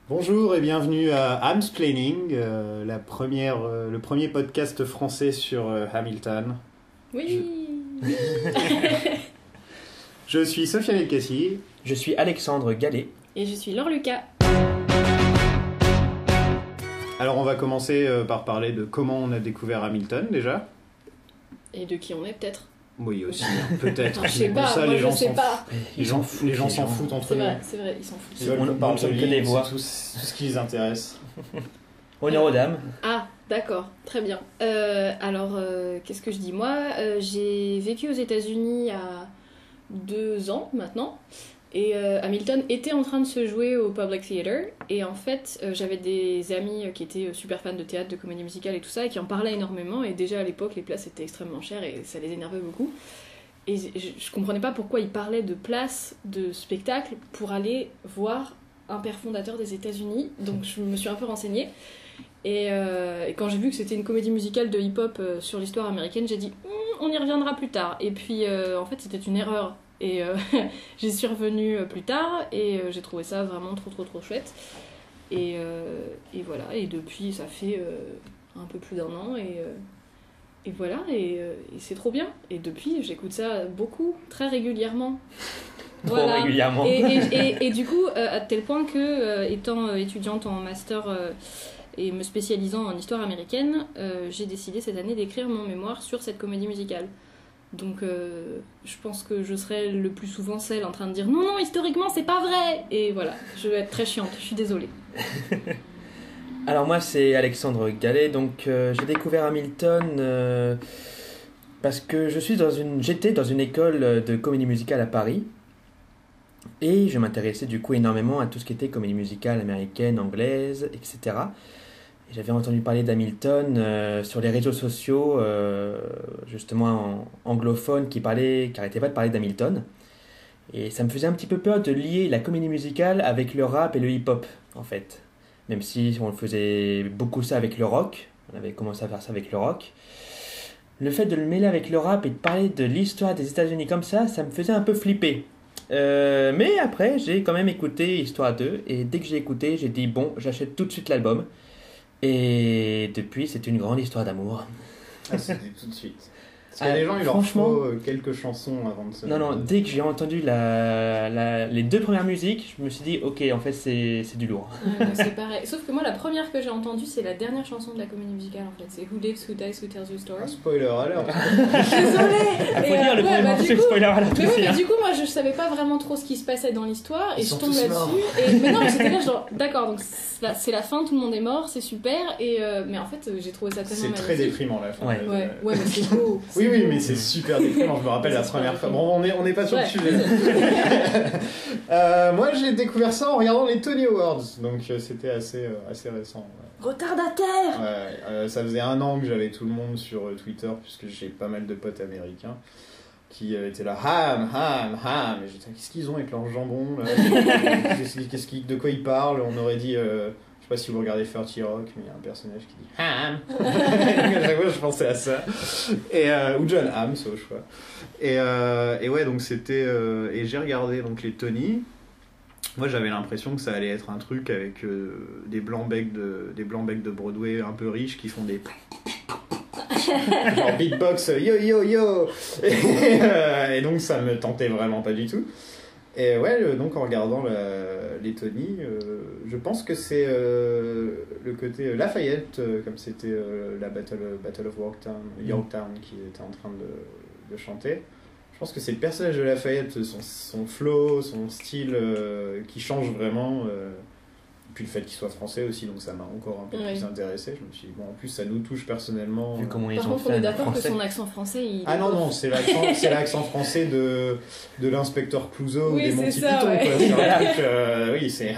Bonjour et bienvenue à Hamsplaining, le premier podcast français sur Hamilton. Oui. Je suis Sofiane Elkassi. Je suis Alexandre Gallet. Et je suis Laure Lucas. Alors on va commencer par parler de comment on a découvert Hamilton déjà. Et de qui on est peut-être. Oui aussi, peut-être. Je sais pas, ça, moi les gens je sais pas. Les gens s'en foutent entre C'est nous. vrai, ils s'en foutent. Ils veulent On qu'on parle de sonne que lui, des voix. c'est tout ce qui les intéresse. Honneur aux dames. Ah, d'accord, très bien. Alors, qu'est-ce que je dis? Moi, j'ai vécu aux États-Unis il y a 2 ans maintenant. Et Hamilton était en train de se jouer au Public Theater. Et en fait, j'avais des amis qui étaient super fans de théâtre, de comédie musicale et tout ça, et qui en parlaient énormément. Et déjà à l'époque, les places étaient extrêmement chères et ça les énervait beaucoup. Et je comprenais pas pourquoi ils parlaient de places de spectacle pour aller voir un père fondateur des États-Unis. Donc je me suis un peu renseignée. Et quand j'ai vu que c'était une comédie musicale de hip-hop sur l'histoire américaine, j'ai dit on y reviendra plus tard. Et puis en fait c'était une erreur. Et j'y suis revenue plus tard et j'ai trouvé ça vraiment trop chouette. Et voilà, et depuis ça fait un peu plus d'1 an et voilà, et c'est trop bien. Et depuis j'écoute ça beaucoup, très régulièrement. Trop régulièrement. Et du coup, à tel point que, étant étudiante en master et me spécialisant en histoire américaine, j'ai décidé cette année d'écrire mon mémoire sur cette comédie musicale. Donc je pense que je serai le plus souvent celle en train de dire non, historiquement c'est pas vrai. Et voilà, je vais être très chiante, je suis désolée. Alors moi c'est Alexandre Gallet, donc j'ai découvert Hamilton parce que j'étais dans une école de comédie musicale à Paris. Et je m'intéressais du coup énormément à tout ce qui était comédie musicale américaine, anglaise, etc. Et j'avais entendu parler d'Hamilton sur les réseaux sociaux, justement anglophones qui arrêtaient pas de parler d'Hamilton. Et ça me faisait un petit peu peur de lier la comédie musicale avec le rap et le hip-hop, en fait. Même si on faisait beaucoup ça avec le rock, on avait commencé à faire ça avec le rock. Le fait de le mêler avec le rap et de parler de l'histoire des États-Unis comme ça me faisait un peu flipper. Mais après, j'ai quand même écouté Histoire 2 et dès que j'ai écouté, j'ai dit bon, j'achète tout de suite l'album. Et depuis, c'est une grande histoire d'amour. Ah, c'était tout de suite. Parce que les gens, il leur faut quelques chansons avant de se... Non, dès que j'ai entendu les 2 premières musiques, je me suis dit ok, en fait, c'est du lourd. Ouais, c'est pareil. Sauf que moi, la première que j'ai entendue, c'est la dernière chanson de la comédie musicale en fait. C'est Who Lives, Who Dies, Who Tells You Stories. Ah, spoiler alors. Désolée. Il faut dire le premier morceau, c'est le spoiler à la Mais oui, mais du coup, moi, je savais pas vraiment trop ce qui se passait dans l'histoire et Ils je sont tombe tous là-dessus. Mais non, j'étais là genre d'accord, donc c'est la fin, tout le monde est mort, c'est super. Et mais en fait, j'ai trouvé ça tellement C'est magnifique. très déprimant la fin. Ouais, mais c'est beau. Oui, mais c'est super déprimant. Je me rappelle la première fois. Bon, on n'est pas sur le sujet. Moi, j'ai découvert ça en regardant les Tony Awards, donc c'était assez récent. Retardataire. Ouais, ça faisait 1 an que j'avais tout le monde sur Twitter, puisque j'ai pas mal de potes américains qui étaient là, ham, et j'étais qu'est-ce qu'ils ont avec leur jambon là de quoi ils parlent. On aurait dit, je sais pas si vous regardez 30 Rock, mais il y a un personnage qui dit ham. À chaque fois je pensais à ça, ou John Hamm, au choix. Et ouais, donc c'était et j'ai regardé donc les Tony. Moi j'avais l'impression que ça allait être un truc avec des blancs becs de Broadway un peu riches qui font des genre beatbox yo et donc ça me tentait vraiment pas du tout. Et ouais, donc en regardant les Tony, je pense que c'est le côté Lafayette, comme c'était la Battle of Yorktown qui était en train de chanter. Je pense que c'est le personnage de Lafayette, son flow, son style qui change vraiment. Puis le fait qu'il soit français aussi, donc ça m'a encore un peu plus intéressé. Je me suis dit, bon, en plus ça nous touche personnellement. Vu comment ils Par ont contre, fait on est un d'accord que français. son accent français, il... Ah non, c'est l'accent français de l'inspecteur Clouseau ou Oui, des c'est Monty ça, Python. ouais. Quoi. Sur un truc, oui, c'est...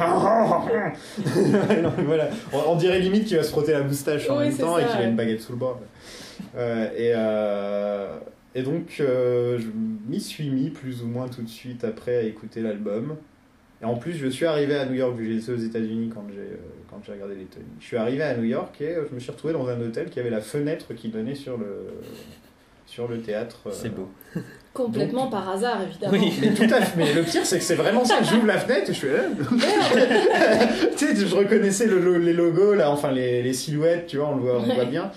Non, mais voilà. On dirait limite qu'il va se frotter la moustache en Oui, même c'est temps ça, et qu'il a ouais. une baguette sous le bras. Et donc, je m'y suis mis plus ou moins tout de suite après à écouter l'album. Et en plus, je suis arrivé à New York, vu que j'étais aux États-Unis quand j'ai regardé les Tony. Je suis arrivé à New York et je me suis retrouvé dans un hôtel qui avait la fenêtre qui donnait sur le théâtre. C'est beau. Complètement Donc, par hasard, évidemment. Oui. Mais tout à fait. Mais le pire, c'est que c'est vraiment ça. J'ouvre la fenêtre et je fais. Tu sais, je reconnaissais les logos là, enfin les silhouettes, tu vois, on le voit bien.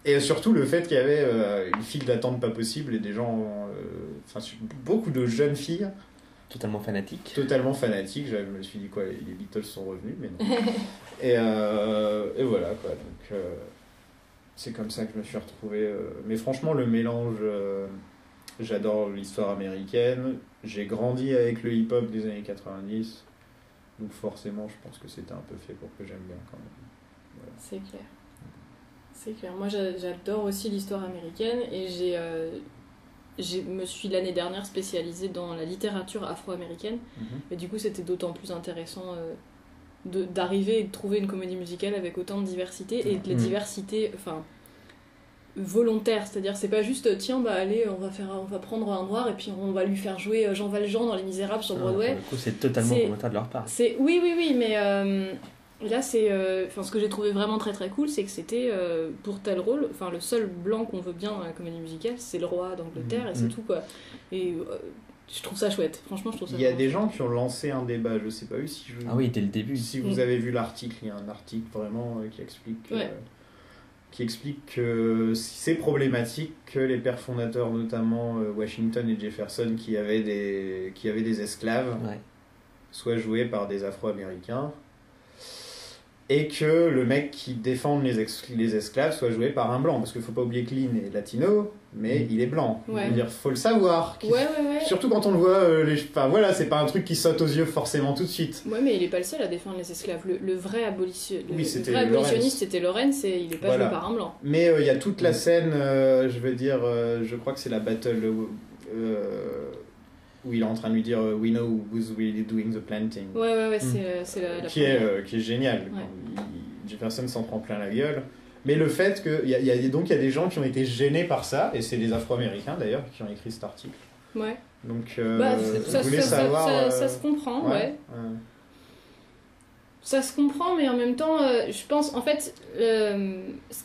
Et surtout le fait qu'il y avait une file d'attente pas possible et des gens, beaucoup de jeunes filles. Totalement fanatique. Totalement fanatiques. Je me suis dit quoi, les Beatles sont revenus, mais non. et voilà quoi. Donc c'est comme ça que je me suis retrouvé. Mais franchement, le mélange. J'adore l'histoire américaine. J'ai grandi avec le hip-hop des années 90. Donc forcément, je pense que c'était un peu fait pour que j'aime bien quand même. Voilà. C'est clair. C'est clair. Moi, j'adore aussi l'histoire américaine et je me suis l'année dernière spécialisée dans la littérature afro-américaine. Et du coup, c'était d'autant plus intéressant d'arriver et de trouver une comédie musicale avec autant de diversité et de la diversité, volontaire, c'est-à-dire c'est pas juste tiens allez on va prendre un noir et puis on va lui faire jouer Jean Valjean dans Les Misérables sur Broadway. Pour le coup, c'est totalement volontaire de leur part. Oui mais là c'est ce que j'ai trouvé vraiment très très cool, c'est que c'était pour tel rôle, le seul blanc qu'on veut bien dans la comédie musicale, c'est le roi d'Angleterre et c'est tout quoi. Et je trouve ça chouette, franchement je trouve ça. Il y a des gens qui ont lancé un débat, je sais pas si je. Ah oui, dès le début. Si vous avez vu l'article, il y a un article vraiment qui explique que c'est problématique que les pères fondateurs, notamment Washington et Jefferson, qui avaient des esclaves, soient joués par des Afro-Américains, et que le mec qui défend les esclaves soit joué par un blanc, parce qu'il faut pas oublier que Lynn est latino, mais il est blanc. Ouais. Je veux dire, faut le savoir. Ouais. Surtout quand on le voit, c'est pas un truc qui saute aux yeux forcément tout de suite. Ouais, mais il est pas le seul à défendre les esclaves. Le vrai abolitionniste, c'était Lawrence, et il est pas joué par un blanc. Mais il y a toute la scène, je crois que c'est la battle où il est en train de lui dire We know who's really doing the planting. Ouais, c'est la qui est génial. Ouais. Jefferson s'en prend plein la gueule. Mais le fait qu'il y a des gens qui ont été gênés par ça, et c'est des Afro-Américains d'ailleurs qui ont écrit cet article. Ouais. Donc, ça se comprend, ouais. Ça se comprend, mais en même temps, je pense, en fait, ce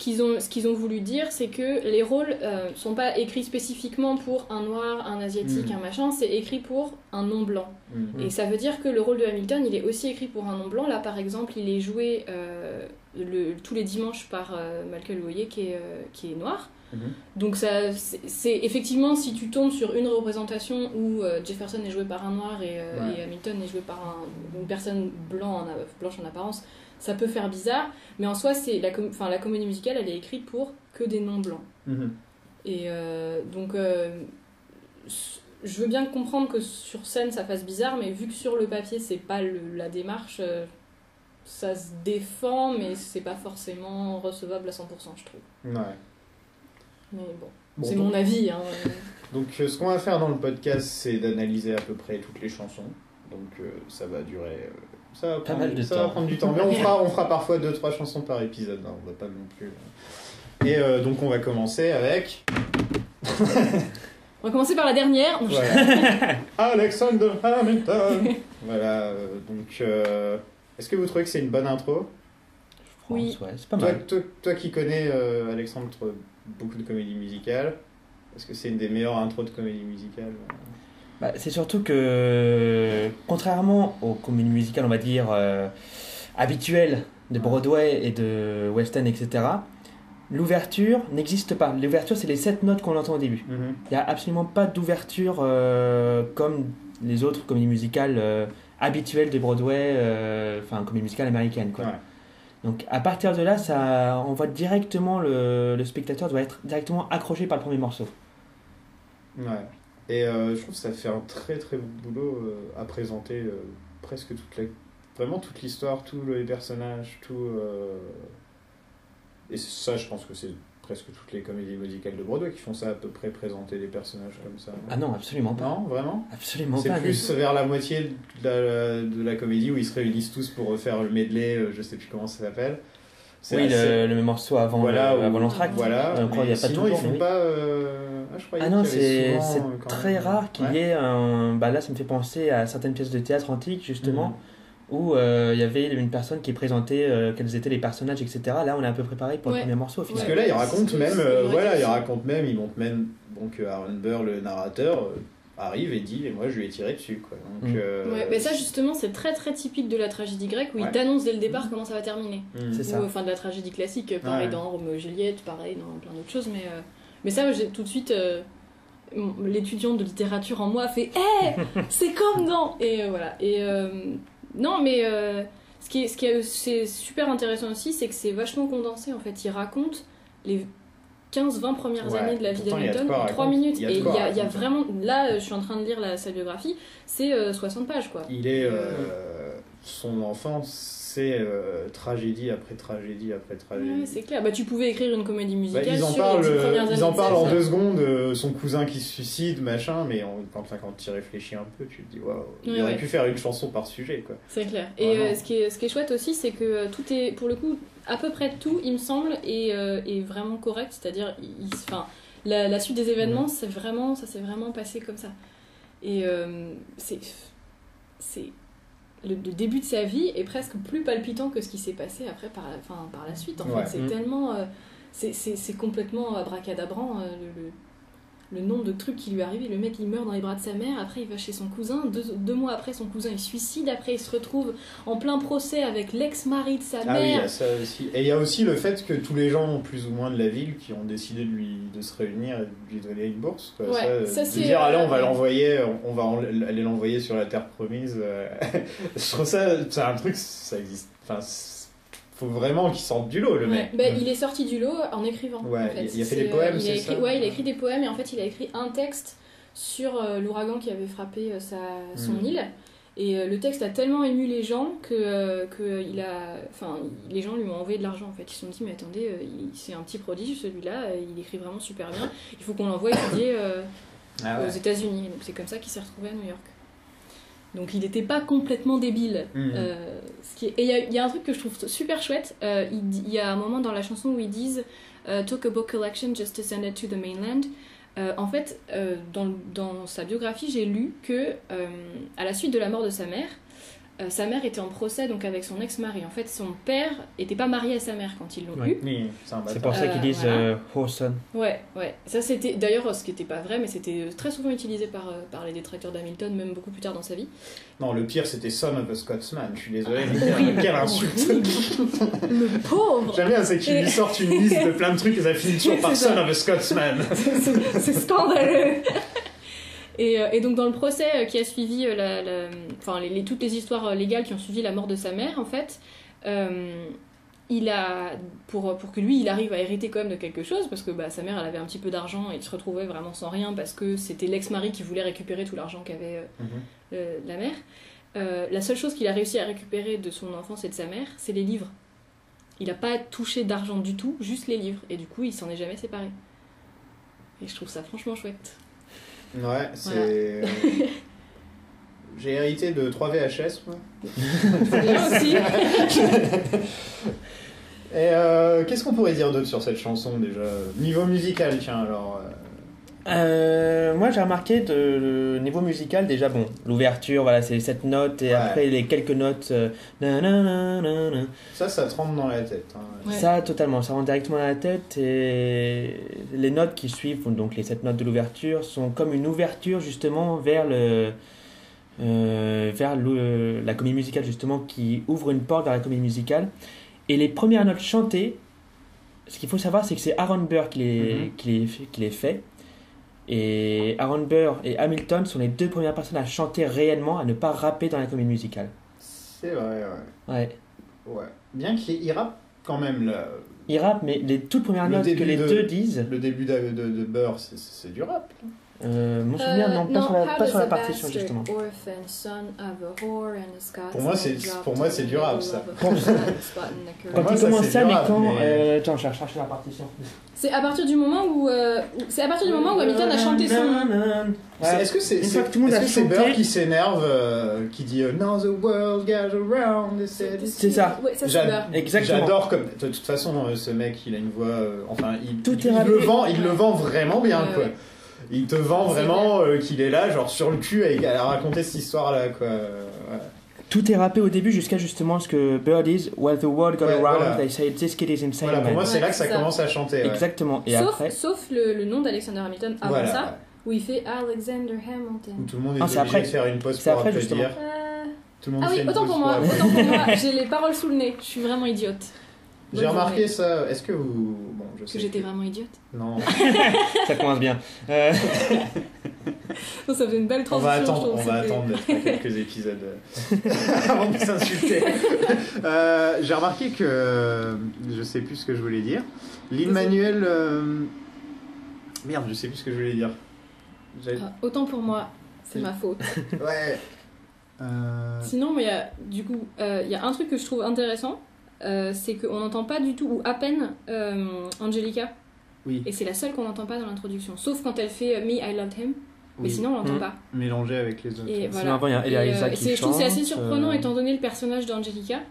qu'ils ont voulu dire, c'est que les rôles sont pas écrits spécifiquement pour un noir, un asiatique, un machin, c'est écrit pour un non-blanc. Et ça veut dire que le rôle de Hamilton, il est aussi écrit pour un non-blanc. Là, par exemple, il est joué tous les dimanches par Malcolm Oye, qui est noir. Donc c'est effectivement, si tu tombes sur une représentation où Jefferson est joué par un noir et Hamilton est joué par une personne blanche en apparence, ça peut faire bizarre, mais en soi la comédie musicale, elle est écrite pour que des non blancs. Et donc je veux bien comprendre que sur scène ça fasse bizarre, mais vu que sur le papier c'est pas la démarche, ça se défend, mais c'est pas forcément recevable à 100%, je trouve. Ouais. Mais bon, c'est mon avis. Hein. Donc ce qu'on va faire dans le podcast, c'est d'analyser à peu près toutes les chansons. Donc ça va durer... ça va prendre du temps. Mais on fera parfois 2-3 chansons par épisode. Non, on va pas non plus... Et donc on va commencer avec... On va commencer par la dernière. Voilà. Alexander Hamilton. Voilà, donc... est-ce que vous trouvez que c'est une bonne intro ? Oui. Ouais, c'est pas mal. Toi qui connais, Alexandre, beaucoup de comédies musicales, est-ce que c'est une des meilleures intros de comédie musicale ? C'est surtout que, contrairement aux comédies musicales, on va dire, habituelles de Broadway et de West End, etc., l'ouverture n'existe pas. L'ouverture, c'est les 7 notes qu'on entend au début. Il n'y a absolument pas d'ouverture comme les autres comédies musicales habituelles de Broadway, comédies musicales américaines, quoi. Ouais. Donc à partir de là, on voit directement le spectateur doit être directement accroché par le premier morceau. Ouais. Et je trouve que ça fait un très très bon boulot à présenter presque toute l'histoire, tous les personnages, tout. Et ça, je pense que c'est presque toutes les comédies musicales de Broadway qui font ça à peu près, présenter des personnages comme ça. Ah non, absolument pas. Non, vraiment ? Absolument pas. C'est plus vers la moitié de la comédie où ils se réunissent tous pour refaire le medley, je sais plus comment ça s'appelle. Oui, le morceau avant l'entracte. Voilà, il y a sinon pas ils font pas... c'est très rare qu'il y ait un... là, ça me fait penser à certaines pièces de théâtre antiques, justement, où il y avait une personne qui présentait quels étaient les personnages, etc. Là, on est un peu préparé pour le premier morceau. Parce que là, ils racontent même, ils montent même Donc Aaron Burr, le narrateur, arrive et dit, et moi je lui ai tiré dessus, quoi. Donc, ouais, mais ça justement c'est très très typique de la tragédie grecque où Ouais. il t'annonce dès le départ comment ça va terminer. C'est ça. Ou enfin de la tragédie classique, pareil Ouais. dans Roméo et Juliette, pareil dans plein d'autres choses, mais ça j'ai tout de suite l'étudiant de littérature en moi a fait c'est comme dans et voilà et non mais c'est super intéressant aussi, c'est que c'est vachement condensé en fait. Il raconte les 15-20 premières Ouais, années de la vie pourtant, il y a de d'Hamilton quoi en 3 raconter. minutes. Il y a de Et quoi il y a raconter. vraiment. Là, je suis en train de lire sa biographie, c'est 60 pages quoi. Il est. Son enfance, c'est tragédie après tragédie après tragédie. Ouais, c'est clair. Bah, tu pouvais écrire une comédie Bah, musicale ils en sur parlent, les 10 premières années. ils en de sa parlent en vie. 2 secondes, son cousin qui se suicide, machin, mais quand tu y réfléchis un peu, tu te dis waouh, il aurait Ouais. pu faire une chanson par sujet, quoi. C'est clair. Et Vraiment. ce qui est chouette aussi, c'est que tout est, pour le coup, à peu près tout, il me semble, est vraiment correct. C'est-à-dire, enfin, la suite des événements, ça s'est vraiment passé comme ça. Et c'est le début de sa vie est presque plus palpitant que ce qui s'est passé après par la suite. En Ouais. fait, c'est tellement, c'est complètement abracadabrant. Le nombre de trucs qui lui arrivent, le mec il meurt dans les bras de sa mère, après il va chez son cousin, deux mois après son cousin il se suicide, après il se retrouve en plein procès avec l'ex-mari de sa Ah oui, il y mère. a ça aussi. Et il y a aussi le fait que tous les gens, plus ou moins de la ville, qui ont décidé de se réunir et de lui donner une bourse. Quoi. Ouais, ça, de c'est, dire, allez, on va ouais. l'envoyer, on va aller l'envoyer sur la terre promise. Je trouve ça, c'est un truc, ça existe. Enfin, faut vraiment qu'il sorte du lot, le Ouais. mec. Bah, il est sorti du lot en écrivant. Ouais, en fait. il a fait des poèmes, il a c'est écrit, ça ouais, il a écrit des poèmes et en fait il a écrit un texte sur l'ouragan qui avait frappé son île. Et le texte a tellement ému les gens que les gens lui ont envoyé de l'argent en fait. Ils se sont dit mais attendez, c'est un petit prodige celui-là, il écrit vraiment super bien. Il faut qu'on l'envoie étudier Ah ouais. aux États-Unis. Donc c'est comme ça qu'il s'est retrouvé à New York. Donc il n'était pas complètement débile. Et il y a un truc que je trouve super chouette. Il y a un moment dans la chanson où ils disent Took a book collection just to send it to the mainland. En fait, dans sa biographie, j'ai lu que à la suite de la mort de sa mère était en procès donc avec son ex-mari. En fait, son père était pas marié à sa mère quand ils l'ont Ouais. eu. Oui, c'est un bâtard. C'est pour ça qu'ils disent voilà. Horson. Ouais. Ça c'était d'ailleurs ce qui n'était pas vrai, mais c'était très souvent utilisé par les détracteurs d'Hamilton, même beaucoup plus tard dans sa vie. Non, le pire, c'était Son of a Scotsman. Je suis désolé, Horrible. mais quelle insulte. Le pauvre. J'aime bien, c'est qu'ils lui sortent une liste de plein de trucs et ça finit toujours par C'est ça. Son of a Scotsman. C'est scandaleux. Et donc dans le procès qui a suivi toutes les histoires légales qui ont suivi la mort de sa mère, en fait, il a pour que lui il arrive à hériter quand même de quelque chose, parce que sa mère elle avait un petit peu d'argent et il se retrouvait vraiment sans rien parce que c'était l'ex-mari qui voulait récupérer tout l'argent qu'avait la mère. La seule chose qu'il a réussi à récupérer de son enfance et de sa mère, c'est les livres. Il n'a pas touché d'argent du tout, juste les livres, et du coup il s'en est jamais séparé. Et je trouve ça franchement chouette. Ouais, c'est. J'ai hérité de 3 VHS, moi. C'est bien aussi. Et qu'est-ce qu'on pourrait dire d'autre sur cette chanson déjà? Niveau musical, tiens, alors. Moi j'ai remarqué le niveau musical déjà bon, l'ouverture voilà c'est 7 notes et Ouais. après les quelques notes nananana. Ça te rentre dans la tête. Hein. Ouais. Ça totalement, ça rentre directement dans la tête et les notes qui suivent, donc les 7 notes de l'ouverture sont comme une ouverture justement vers la comédie musicale justement qui ouvre une porte vers la comédie musicale et les premières notes chantées, ce qu'il faut savoir c'est que c'est Aaron Burr qui les fait. Et Aaron Burr et Hamilton sont les 2 premières personnes à chanter réellement, à ne pas rapper dans la comédie musicale. C'est vrai, ouais. Ouais. Bien qu'il rappe quand même, là. Ils rappent, mais les toutes premières Le notes que début les de- deux disent, Le début de Burr, c'est du rap. mon souvenir, non, pas sur la partition justement. Pour moi, c'est du rap, ça. Quand Moi, il ça, commence c'est ça, du mais rap, quand. mais- Attends, je vais chercher la partition. C'est à partir du moment où Hamilton a chanté son nom. Est-ce que c'est Une fois que tout le monde a chanté- Burr qui s'énerve, qui dit Now the world gathers around, they said it's- C'est ça. Ouais, ça c'est J'a- Burr. Exactement. J'adore comme de toute façon ce mec il a une voix enfin Tout est il rappé. le vend vraiment bien Ouais, quoi. ouais. Il te vend C'est vraiment qu'il est là genre sur le cul à raconter cette histoire là quoi. Ouais. Tout est rappé au début jusqu'à justement ce que Birdies, while the world got Ouais, around, voilà. they said this kid is insane. Voilà, pour man. moi, c'est Ouais, là que ça c'est ça. commence à chanter. Ouais. Exactement. Et après, Sauf le nom d'Alexander Hamilton avant Voilà, ça, où il fait Alexander Hamilton. où tout le monde est Ah, obligé c'est après. de faire une pause C'est pour après, applaudir. Tout le monde Ah fait oui, une autant pause pour moi, applaudir. j'ai les paroles sous le nez, je suis vraiment idiote. J'ai Bonne remarqué journée. ça. Est-ce que vous. Bon, je Que sais. j'étais vraiment idiote. Non. ça commence bien. Non, ça faisait une belle On va transition. attendre, je trouve, c'était- d'être à quelques épisodes avant de s'insulter. J'ai remarqué que je sais plus ce que je voulais dire. Lin-Manuel. Merde, je sais plus ce que je voulais dire. Ah, autant pour moi, c'est ma faute. Ouais. Sinon, mais du coup, il y a un truc que je trouve intéressant, c'est qu'on n'entend pas du tout, ou à peine, Angelica. Oui. Et c'est la seule qu'on n'entend pas dans l'introduction. Sauf quand elle fait Me, I Loved Him. Mais Oui. sinon, on l'entend Mm. pas. Mélangé avec les autres. Et Sinon, voilà. avant, il y a Eliza qui je trouve que c'est assez chante, surprenant, étant donné le personnage d'Angelica,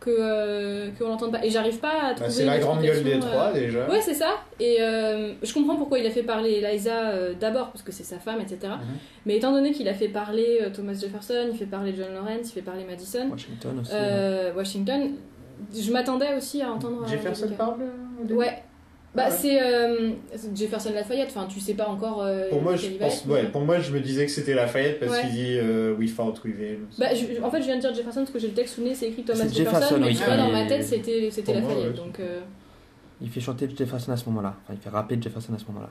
qu'on l'entende pas. Et j'arrive pas à trouver. C'est la grande gueule des l'explication, trois déjà. Ouais, c'est ça. Et je comprends pourquoi il a fait parler Eliza d'abord, parce que c'est sa femme, etc. Mhm. Mais étant donné qu'il a fait parler Thomas Jefferson, il fait parler John Lawrence, il fait parler Madison, Washington aussi. Washington, je m'attendais aussi à entendre. Jefferson Angelica. parle au début. Ouais. Bah, Ouais. c'est Jefferson Lafayette, enfin, tu sais pas encore. Pour moi, lequel il va être, ouais, mais- pour moi, je me disais que c'était Lafayette parce Ouais. qu'il dit We fought with him. Bah, en fait, je viens de dire Jefferson parce que j'ai le texte sous le nez, c'est écrit Thomas C'est Jefferson, Jefferson, mais oui, tu vois, qui- dans ma tête, c'était Pour moi, Lafayette. ouais. Donc, Il fait chanter Jefferson à ce moment-là. Enfin, il fait rapper Jefferson à ce moment-là.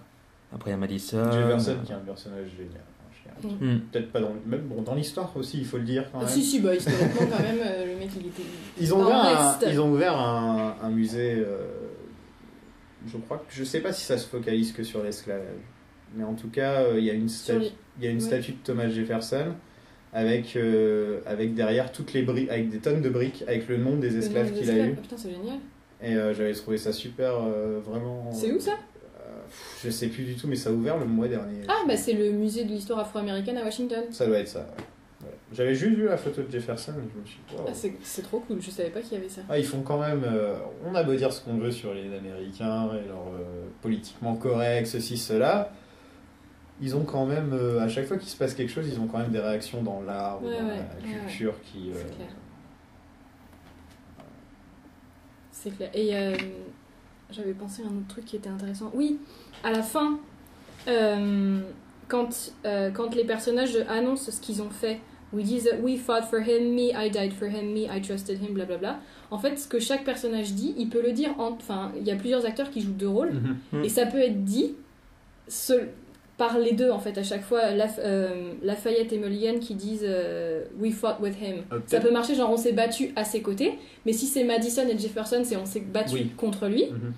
Après, il y a Madison. Jefferson qui est un personnage génial. Hmm. Peut-être pas dans même bon, dans l'histoire aussi, il faut le dire quand même. si, bah, historiquement, quand même, le mec, il était. Ils ont dans ouvert, l'Est. ils ont ouvert un musée. Je crois que je sais pas si ça se focalise que sur l'esclavage, mais en tout cas, il y a une Sur les- il y a une ouais. statue de Thomas Jefferson avec derrière toutes les briques, avec des tonnes de briques avec le nom des esclaves qu'il a eu. Ah, putain, c'est génial. Et j'avais trouvé ça super, vraiment. C'est où ça Je sais plus du tout, mais ça a ouvert le mois dernier. Ah, bah, c'est le musée de l'histoire afro-américaine à Washington. Ça doit être ça. Ouais. Voilà. J'avais juste vu la photo de Jefferson et je me suis dit, wow. Ah, c'est trop cool, je savais pas qu'il y avait ça. Ah, ils font quand même. On a beau dire ce qu'on veut sur les Américains et leur politiquement correct, ceci, cela. Ils ont quand même, à chaque fois qu'il se passe quelque chose, ils ont quand même des réactions dans l'art ou Ouais, dans ouais, la ouais, culture qui. C'est clair. C'est clair. Et j'avais pensé à un autre truc qui était intéressant. Oui, à la fin, quand les personnages annoncent ce qu'ils ont fait, où ils disent We fought for him, me, I died for him, me, I trusted him, blablabla. En fait, ce que chaque personnage dit, il peut le dire. Enfin, il y a plusieurs acteurs qui jouent deux rôles, Mhm. et ça peut être dit par les deux, en fait, à chaque fois. Lafayette et Mulligan qui disent We fought with him. Ça peut marcher, genre on s'est battu à ses côtés, mais si c'est Madison et Jefferson, c'est on s'est battu Oui. contre lui. Mhm.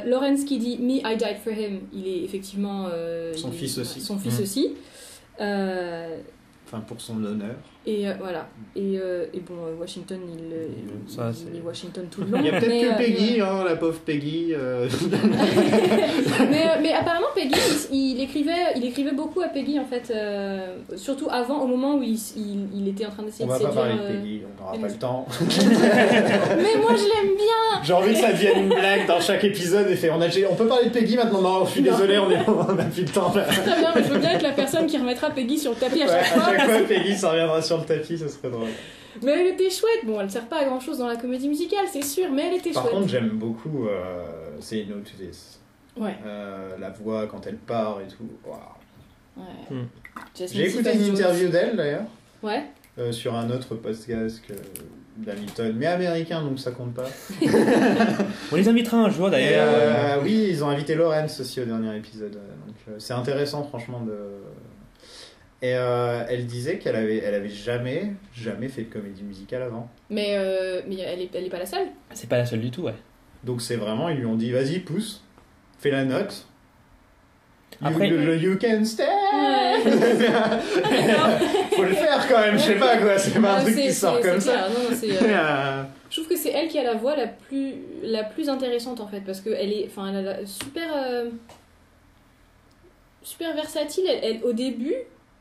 Lawrence qui dit Me, I died for him, il est effectivement Son fils aussi. Son fils Mhm. aussi. Enfin, pour son honneur. Et voilà. Et bon, Washington, Ça, il c'est- est Washington tout le long. Il y a peut-être mais, que Peggy, hein, la pauvre Peggy. mais apparemment, Peggy, il écrivait beaucoup à Peggy, en fait. Surtout avant, au moment où il était en train d'essayer On de va pas séduire. parler de Peggy, on n'aura pas Elise. le temps. Mais moi, je l'aime bien. J'ai envie que ça devienne une blague dans chaque épisode et fait on peut parler de Peggy maintenant. Non, je suis Non. désolé, on a plus le temps. Là. Très bien, mais je veux bien être la personne qui remettra Peggy sur le tapis à Ouais, chaque fois. à chaque fois, Peggy, ça reviendra sur le tapis, ce serait drôle. Mais elle était chouette. Bon, elle sert pas à grand chose dans la comédie musicale, c'est sûr, mais elle était Par chouette. contre, j'aime beaucoup Say No to This. Ouais. La voix quand elle part et tout. Waouh. Ouais. Hmm. Jasmine J'ai écouté Stevens une Jones. interview d'elle d'ailleurs, Ouais. sur un autre podcast d'Hamilton, mais américain donc ça compte pas. On les invitera un jour Et, d'ailleurs. oui, ils ont invité Lawrence aussi au dernier épisode, donc c'est intéressant franchement de. Et elle disait qu'elle avait jamais fait de comédie musicale avant. Mais elle est pas la seule. C'est pas la seule du tout, ouais. Donc c'est vraiment, ils lui ont dit vas-y pousse, fais la note. Après- You can stay. D'accord. Faut le faire quand même, je sais pas quoi, c'est pas un Ah, truc qui sort comme ça. clair. Non, non, c'est, je trouve que c'est elle qui a la voix la plus intéressante en fait, parce que elle a super versatile. Elle, au début,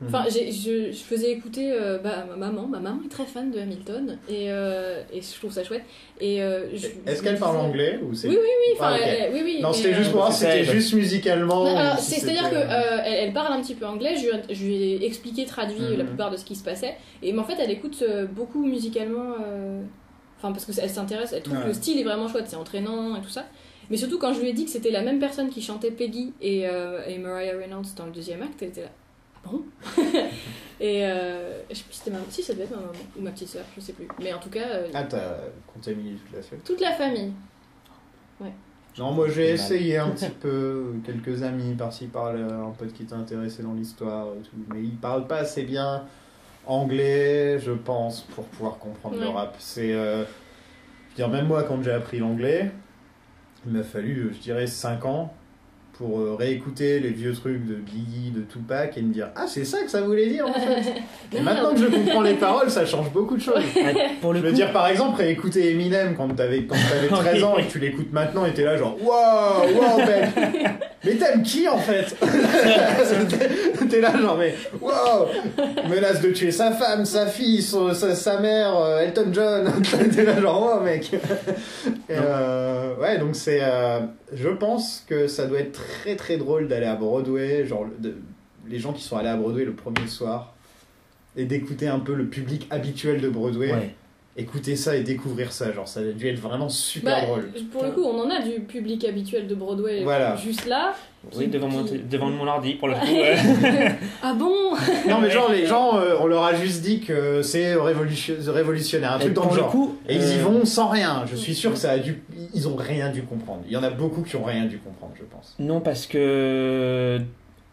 Enfin, je faisais écouter ma maman. Ma maman est très fan de Hamilton et je trouve ça chouette. Est-ce qu'elle parle anglais ou c'est... Oui. Enfin, okay. oui. Non, c'était juste pour voir, c'était juste musicalement. C'est-à-dire que elle parle un petit peu anglais. Je lui ai expliqué, traduit la plupart de ce qui se passait. Mais en fait, elle écoute beaucoup musicalement. Enfin, parce qu'elle s'intéresse. Elle trouve que le style est vraiment chouette. C'est entraînant et tout ça. Mais surtout, quand je lui ai dit que c'était la même personne qui chantait Peggy et Mariah Reynolds dans le deuxième acte, elle était là. Bon. Et je sais plus si c'était si ça devait être ma maman ou ma petite sœur, je sais plus. Mais en tout cas. T'as contaminé toute la famille. Toute la famille. Ouais. Non, moi j'ai essayé un petit peu, quelques amis par-ci par-là, un pote qui était intéressé dans l'histoire et tout, mais ils parlent pas assez bien anglais, je pense, pour pouvoir comprendre le rap. C'est, je veux dire, même moi quand j'ai appris l'anglais, il m'a fallu, je dirais, 5 ans pour réécouter les vieux trucs de Biggie, de Tupac et me dire ah c'est ça que ça voulait dire en fait. Et maintenant que je comprends les paroles, ça change beaucoup de choses. Pour le coup... dire par exemple réécouter Eminem quand t'avais 13 ans et que tu l'écoutes maintenant et t'es là genre wow mec. Mais t'aimes qui en fait? T'es là genre mais wow, menace de tuer sa femme, sa fille, sa mère, Elton John. T'es là genre wow mec. Et ouais donc c'est je pense que ça doit être très très drôle d'aller à Broadway, genre les gens qui sont allés à Broadway le premier soir et d'écouter un peu le public habituel de Broadway, écouter ça et découvrir ça, genre ça a dû être vraiment super drôle. Pour le coup, on en a du public habituel de Broadway juste là. Oui, devant mon ordi pour le coup. Ah bon? Non mais genre les gens, on leur a juste dit que c'est révolutionnaire, un truc dans le genre. Coup, et ils y vont sans rien. Je suis sûr que ils ont rien dû comprendre. Il y en a beaucoup qui ont rien dû comprendre, je pense. Non parce que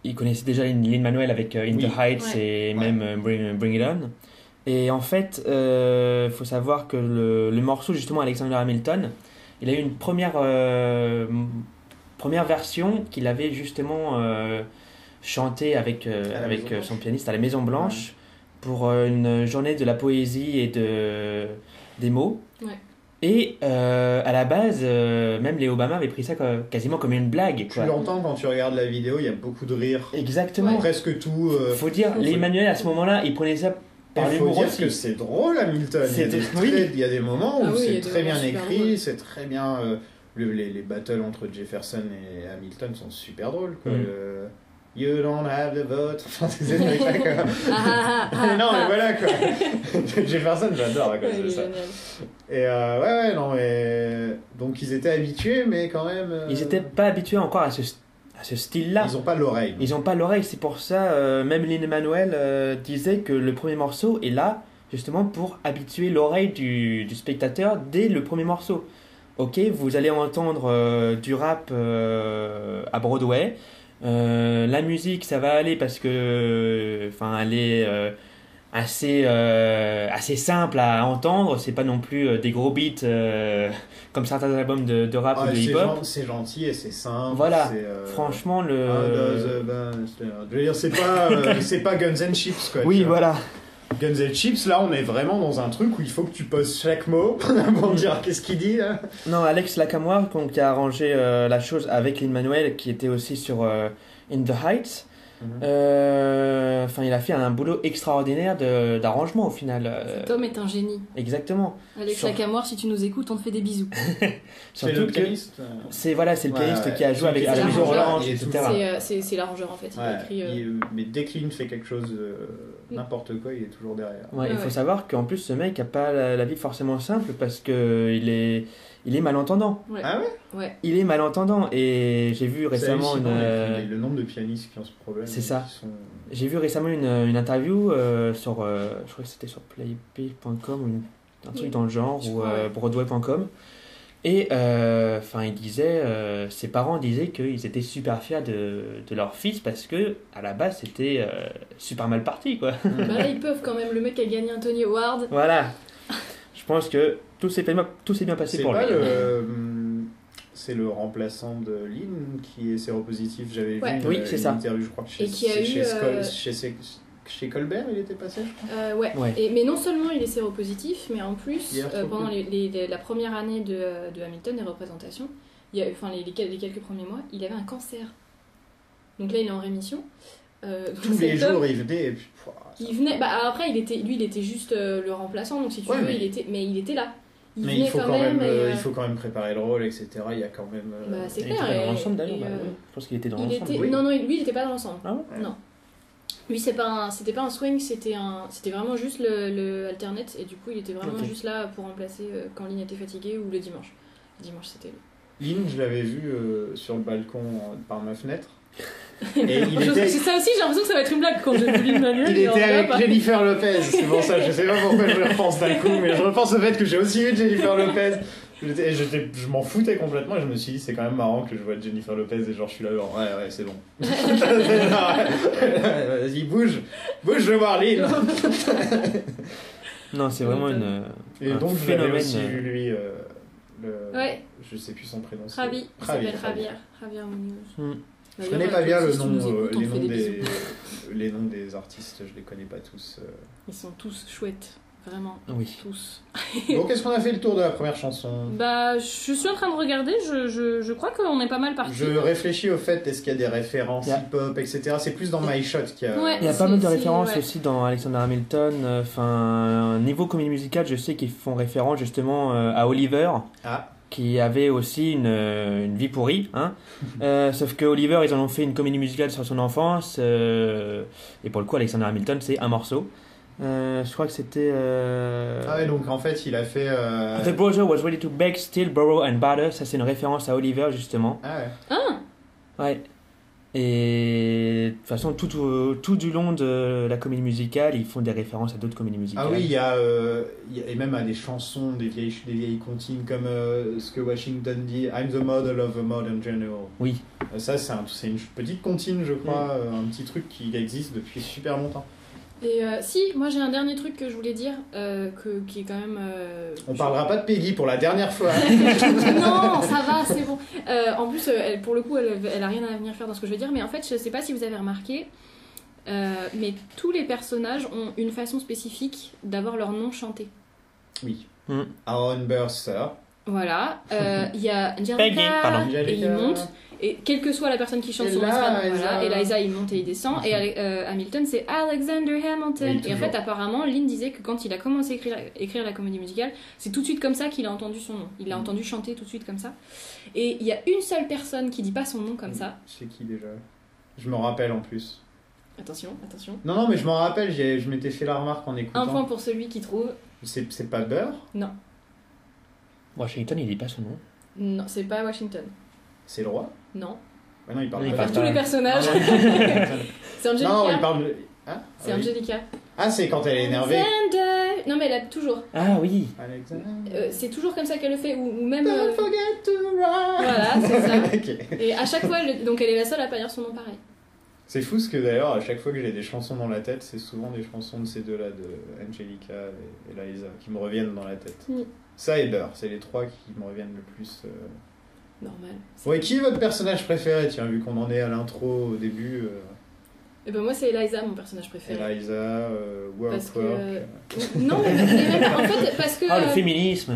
ils connaissaient déjà Lin-Manuel avec In the Heights et même Bring It On. Et en fait, faut savoir que le morceau justement Alexander Hamilton, il a eu une première version qu'il avait justement chanté avec son pianiste à la Maison Blanche pour une journée de la poésie et des mots. Et à la base, même les Obama avaient pris ça quasiment comme une blague. Tu l'entends quand tu regardes la vidéo, il y a beaucoup de rire. Exactement. Presque tout. Faut dire, Lin-Manuel à ce moment-là, il prenait ça par l'humour aussi. Il faut dire que c'est drôle, Hamilton. Il y a des moments où c'est très bien écrit, c'est très bien. Les battles entre Jefferson et Hamilton sont super drôles. Quoi. You don't have the vote. Enfin, c'est ces trucs-là, quoi. Non, mais voilà, quoi. Jefferson, j'adore à cause de ça. Et non, mais. Donc, ils étaient habitués, mais quand même. Ils n'étaient pas habitués encore à ce style-là. Ils n'ont pas l'oreille. Ils n'ont pas l'oreille, c'est pour ça, même Lin-Manuel disait que le premier morceau est là, justement, pour habituer l'oreille du spectateur dès le premier morceau. Ok, vous allez entendre du rap à Broadway. La musique, ça va aller parce que, elle est assez simple à entendre. C'est pas non plus des gros beats comme certains albums de rap ou de hip-hop. C'est gentil et c'est simple. Voilà. Franchement, je veux dire, c'est pas Guns N' Chips, quoi. Oui, voilà. Guns N' Chips, là, on est vraiment dans un truc où il faut que tu poses chaque mot pour dire qu'est-ce qu'il dit, là. Non, Alex Lacamoire, qui a arrangé la chose avec Lin-Manuel, qui était aussi sur In the Heights. Il a fait un boulot extraordinaire d'arrangement au final. Cet homme est un génie. Exactement. Alex Lacamoire, si tu nous écoutes, on te fait des bisous. C'est le pianiste. C'est le pianiste qui a joué avec Alain Orange, etc. C'est l'arrangeur en fait. Il a écrit, mais dès qu'il fait quelque chose, n'importe quoi, il est toujours derrière. Il faut savoir qu'en plus ce mec n'a pas la vie forcément simple parce que il est malentendant. Ah ouais. Il est malentendant et j'ai vu récemment le nombre de pianistes qui ont ce problème. C'est ça. J'ai vu récemment une interview sur, je crois que c'était sur playpay.com ou un truc dans le genre ou broadway.com. Et il disait, ses parents disaient qu'ils étaient super fiers de leur fils parce que à la base c'était super mal parti quoi. Là ils peuvent quand même, le mec a gagné un Tony Award. Voilà. Je pense que tout s'est bien passé pour lui. C'est le remplaçant de Lynn qui est séropositif. J'avais vu une interview, je crois que chez Colbert, il était passé, je crois. Mais non seulement il est séropositif, mais en plus, pendant la première année de Hamilton, les représentations, les quelques premiers mois, il avait un cancer. Donc là, il est en rémission. Tous les jours, il venait et puis... Il venait, après il était juste le remplaçant, donc si tu veux, mais... il était là. Mais il faut quand même préparer le rôle, etc. Il y a quand même... c'est il clair. était dans l'ensemble d'ailleurs, je pense qu'il était dans l'ensemble. Oui. Non, lui il était pas dans l'ensemble. Ah ouais. Non. Lui c'était pas un swing, c'était vraiment juste le alternate, et du coup il était vraiment juste là pour remplacer quand Lynn était fatiguée ou le dimanche. Le dimanche c'était lui. Lynn, je l'avais vu sur le balcon par ma fenêtre. Et c'est ça aussi, j'ai l'impression que ça va être une blague quand j'ai vu Lynn Manuel. Il était avec Jennifer Lopez, c'est pour ça, je sais pas pourquoi je le repense d'un coup, mais je repense au fait que j'ai aussi vu Jennifer Lopez. Je m'en foutais complètement et je me suis dit c'est quand même marrant que je vois Jennifer Lopez et genre je suis là genre ouais c'est bon. Vas-y bouge le voir Lynn. Non c'est vraiment et donc je l'avais aussi vu lui ouais. Je sais plus son prénom. Javi, il s'appelle Javier Munoz. Je connais pas bien les noms des artistes, je les connais pas tous. Ils sont tous chouettes. Vraiment, tous. Bon, qu'est-ce qu'on a fait le tour de la première chanson ? Je suis en train de regarder, je crois qu'on est pas mal parti. Je réfléchis au fait, est-ce qu'il y a des références hip-hop, etc. C'est plus dans My Shot qu'il y a... il y a pas mal de références aussi dans Alexander Hamilton. Niveau comédie musicale, je sais qu'ils font référence justement à Oliver. Qui avait aussi une vie pourrie, hein. Sauf que Oliver, ils en ont fait une comédie musicale sur son enfance, et pour le coup, Alexander Hamilton, c'est un morceau. Je crois que c'était. Ah ouais, donc en fait, il a fait. The brother was ready to beg, steal, borrow and butter. Ça, c'est une référence à Oliver, justement. Ah ouais. Ouais. Et de toute façon, tout du long de la comédie musicale, ils font des références à d'autres comédies musicales. Ah oui, il y a et même à des chansons, des vieilles comptines comme ce que Washington dit, I'm the model of a modern general. Oui. Ça, c'est une petite comptine, je crois, un petit truc qui existe depuis super longtemps. Et moi j'ai un dernier truc que je voulais dire, qui est quand même... On parlera pas de Peggy pour la dernière fois. Non, ça va, c'est bon. En plus, pour le coup, elle a rien à venir faire dans ce que je veux dire, mais en fait, je sais pas si vous avez remarqué, mais tous les personnages ont une façon spécifique d'avoir leur nom chanté. Oui. Aaron Burr, ça. Voilà. Il y a Angelica, et il monte. Et quelle que soit la personne qui chante son instrument, Eliza il monte et il descend, et Hamilton c'est Alexander Hamilton. Oui, et en fait apparemment Lynn disait que quand il a commencé à écrire la comédie musicale, c'est tout de suite comme ça qu'il a entendu son nom. Il l'a entendu chanter tout de suite comme ça. Et il y a une seule personne qui dit pas son nom comme ça. C'est qui déjà ? Je me rappelle en plus. Attention. Non mais je m'en rappelle, je m'étais fait la remarque en écoutant. Un point pour celui qui trouve. C'est pas Burr ? Non. Washington il dit pas son nom ? Non, c'est pas Washington. C'est le roi ? Non. Bah non, il parle pas. Tous les personnages. C'est Angelica. Non, il parle de... c'est Angelica. Ah, c'est quand elle est énervée. Alexander. Non, mais elle a toujours. Ah oui. C'est toujours comme ça qu'elle le fait, ou même... Don't forget to ride. Voilà, c'est ça. Okay. Et à chaque fois, donc elle est la seule à pas dire son nom pareil. C'est fou ce que d'ailleurs, à chaque fois que j'ai des chansons dans la tête, c'est souvent des chansons de ces deux-là, de Angelica et Eliza, qui me reviennent dans la tête. Ça et Burr, c'est les trois qui me reviennent le plus... Normal. Ouais, qui est votre personnage préféré ? Tiens, vu qu'on en est à l'intro au début. Et ben moi c'est Eliza mon personnage préféré. Eliza, Work. Non mais même pas. En fait parce que. Ah le féminisme.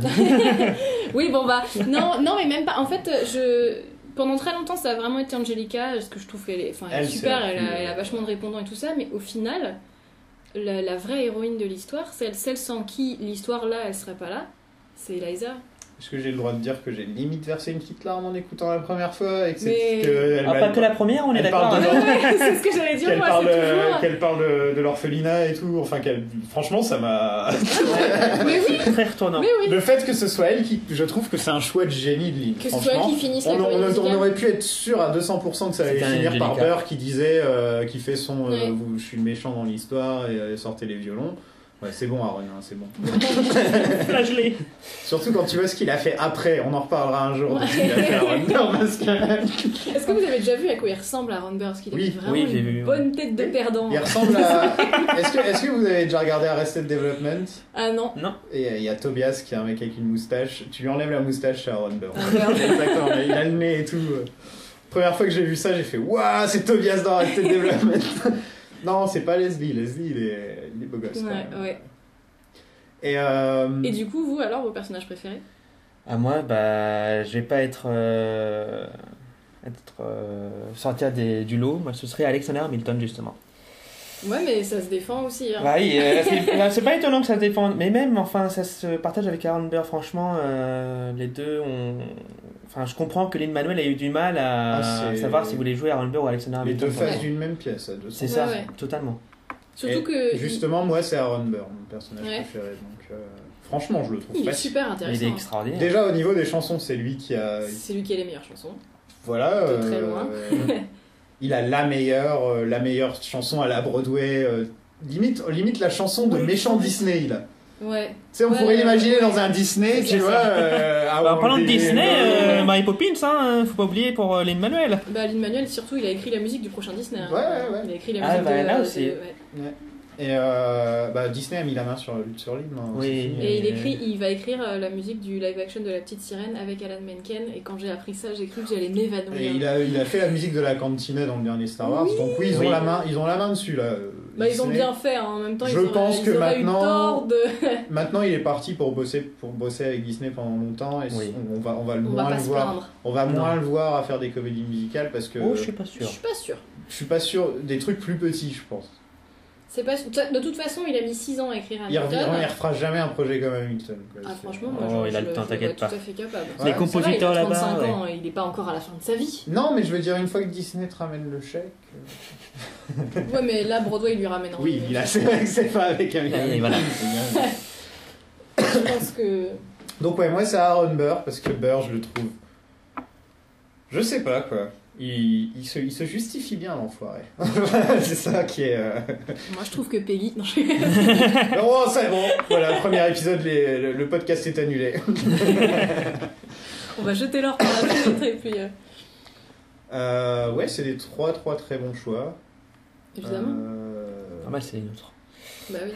Oui bon non mais même pas. En fait pendant très longtemps ça a vraiment été Angelica parce que je trouve qu'elle est super, elle a vachement de répondants et tout ça, mais au final la vraie héroïne de l'histoire, celle sans qui l'histoire là elle serait pas là, c'est Eliza. Est-ce que j'ai le droit de dire que j'ai limite versé une petite larme en écoutant la première fois et que pas que la première, on est d'accord. C'est ce que j'allais dire. Qu'elle parle de l'orphelinat et tout. Enfin, franchement, ça m'a. Mais oui. Très retournant. Oui. Le fait que ce soit elle qui, je trouve que c'est un choix de génie de Lynn. Que ce soit elle qui finisse la comédie musicale. On aurait pu être sûr à 200% que ça allait finir par Burr qui disait, qui fait son, je suis le méchant dans l'histoire et sortez les violons. Ouais, c'est bon, Aaron, hein, c'est bon. Flagellé. Surtout quand tu vois ce qu'il a fait après, on en reparlera un jour de ce qu'il a fait Aaron Burr. Est-ce que vous avez déjà vu à quoi il ressemble Aaron Burr? Parce qu'il a vraiment une bonne tête de perdant. Il ressemble à... Est-ce que vous avez déjà regardé Arrested Development? Ah non. Et il y a Tobias qui est un mec avec une moustache. Tu lui enlèves la moustache à Aaron Burr. Exactement, il a le nez et tout. Première fois que j'ai vu ça, j'ai fait waouh, c'est Tobias dans Arrested Development. Non, c'est pas Leslie. Leslie, il est beau gosse. Ouais. Et du coup, vous, alors, vos personnages préférés? À moi, je vais pas être sortir du lot, moi, ce serait Alexander Hamilton, justement. Ouais, mais ça se défend aussi. Hein. Bah oui, c'est pas étonnant que ça se défende, mais même, enfin, ça se partage avec Aaron Burr, franchement, les deux ont... Enfin, je comprends que Lin-Manuel a eu du mal à savoir s'il voulait jouer Aaron Burr ou Alexander Les Hamilton. deux faces d'une même pièce, à 200. C'est ça, totalement. Surtout que... Justement, moi, c'est Aaron Burr, mon personnage préféré, donc... Franchement, je le trouve il est facile. super intéressant. Il est extraordinaire. Déjà, au niveau des chansons, c'est lui qui a... C'est lui qui a les meilleures chansons. Voilà. De très loin. Il a la meilleure chanson à la Broadway. Limite la chanson de méchant Disney, là. Ouais. Tu sais, on pourrait l'imaginer dans un Disney, tu vois. En parlant de Disney, Mary Poppins, hein, faut pas oublier pour Lin-Manuel. Bah, Lin-Manuel, surtout, il a écrit la musique du prochain Disney. Hein. Ouais. Il a écrit la musique de... là aussi. Ouais. Et Disney a mis la main sur Lin. Oui. Et il va écrire la musique du live action de La Petite Sirène avec Alan Menken. Et quand j'ai appris ça, j'ai cru que j'allais m'évanouir. Et il a fait la musique de la cantina dans le dernier Star Wars. Oui. Donc oui, ils ont la main dessus là. Bah, ils ont bien fait, hein. En même temps. Je pense que maintenant, de... maintenant il est parti pour bosser avec Disney pendant longtemps et on va le moins le voir. On va moins le voir à faire des comédies musicales parce que. Oh, je suis pas sûr. Je suis pas sûr des trucs plus petits, je pense. C'est pas... De toute façon, il a mis 6 ans à écrire Hamilton. Il refera jamais un projet comme Hamilton. Quoi. Ah, franchement, moi, il a le temps, t'inquiète pas. Tout à fait capable. Ouais, les compositeurs là-bas. Il a 35 ans, il est pas encore à la fin de sa vie. Non, mais je veux dire, une fois que Disney te ramène le chèque. Ouais, mais là, Broadway, il lui ramène en Oui, c'est vrai que c'est pas avec Hamilton. Et voilà. Je pense que. Donc, ouais, moi, c'est Aaron Burr, parce que Burr, je le trouve. Je sais pas, quoi. Il se justifie bien, l'enfoiré. C'est ça qui est... Moi, je trouve que Peggy... Non, oh, c'est bon. Voilà, premier épisode, le podcast est annulé. On va jeter l'or par la fenêtre et puis... Ouais, c'est des trois très bons choix. Évidemment. Pas mal, c'est les nôtres. Bah oui.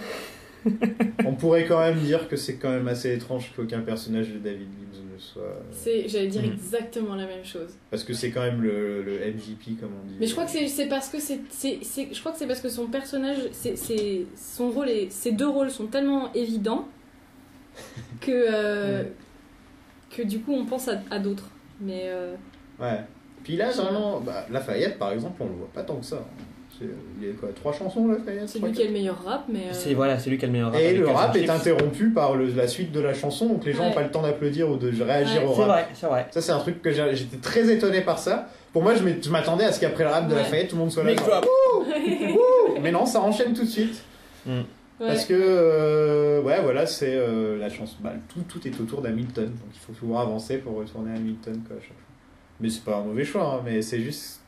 On pourrait quand même dire que c'est quand même assez étrange qu'aucun personnage de David Gibbs ne soit... J'allais dire exactement la même chose. Parce que c'est quand même le MVP, comme on dit. Mais je crois que c'est parce que je crois que c'est parce que son personnage, son rôle ses deux rôles sont tellement évidents que du coup on pense à d'autres. Mais ouais. Puis là, vraiment, Lafayette, par exemple, on le voit pas tant que ça. Il y a quoi, 3 chansons, Lafayette? C'est lui qui a le meilleur rap, mais... C'est lui qui a le meilleur rap. Et le rap est interrompu par la suite de la chanson, donc les gens n'ont pas le temps d'applaudir ou de réagir au rap. C'est vrai. Ça, c'est un truc que j'étais très étonné par ça. Pour moi, je m'attendais à ce qu'après le rap de Lafayette, tout le monde soit là. Mais non, ça enchaîne tout de suite. Parce que, voilà, c'est la chanson. Tout est autour d'Hamilton, donc il faut toujours avancer pour retourner à Hamilton, quoi, à chaque fois. Mais c'est pas un mauvais choix, hein, mais c'est juste...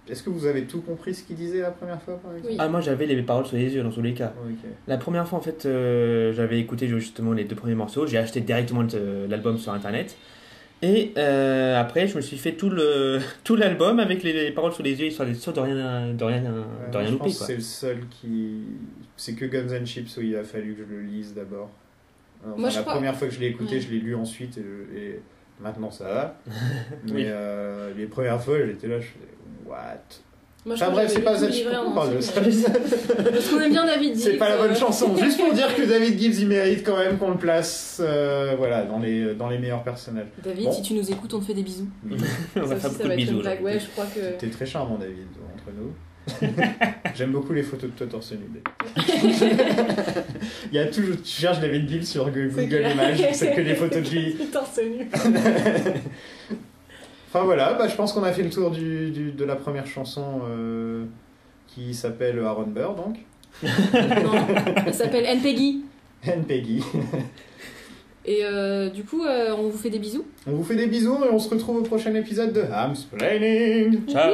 Est-ce que vous avez tout compris ce qu'il disait la première fois, par exemple? Oui. Ah, moi j'avais les paroles sur les yeux dans tous les cas. Okay. La première fois, en fait, j'avais écouté justement les 2 premiers morceaux. J'ai acheté directement l'album sur internet. Et après, je me suis fait tout l'album avec les paroles sur les yeux, histoire d'être sûr de rien louper. Je pense que c'est le seul qui. C'est que Guns N' Chips où il a fallu que je le lise d'abord. Enfin, la première fois que je l'ai écouté, je l'ai lu ensuite et maintenant ça va. Mais les premières fois, j'étais là, je faisais what? Moi, bref, c'est pas ça qu'on parle de ça. Parce qu'on aime bien David Gibbs. C'est pas la bonne chanson. Juste pour dire que David Gibbs, il mérite quand même qu'on le place dans les meilleurs personnages. David, si tu nous écoutes, on te fait des bisous. Oui. On va faire beaucoup de bisous. Ouais, je crois que... T'es très charmant, David, entre nous. J'aime beaucoup les photos de toi torse nu. Il y a toujours, tu cherches David Gibbs sur Google Images, c'est que les photos de lui. Torse nu. Enfin voilà, je pense qu'on a fait le tour de la première chanson qui s'appelle Aaron Burr, donc. Non, elle s'appelle N-Peggy. N-Peggy. Et du coup, on vous fait des bisous. On vous fait des bisous et on se retrouve au prochain épisode de Hamsplaining. Ciao.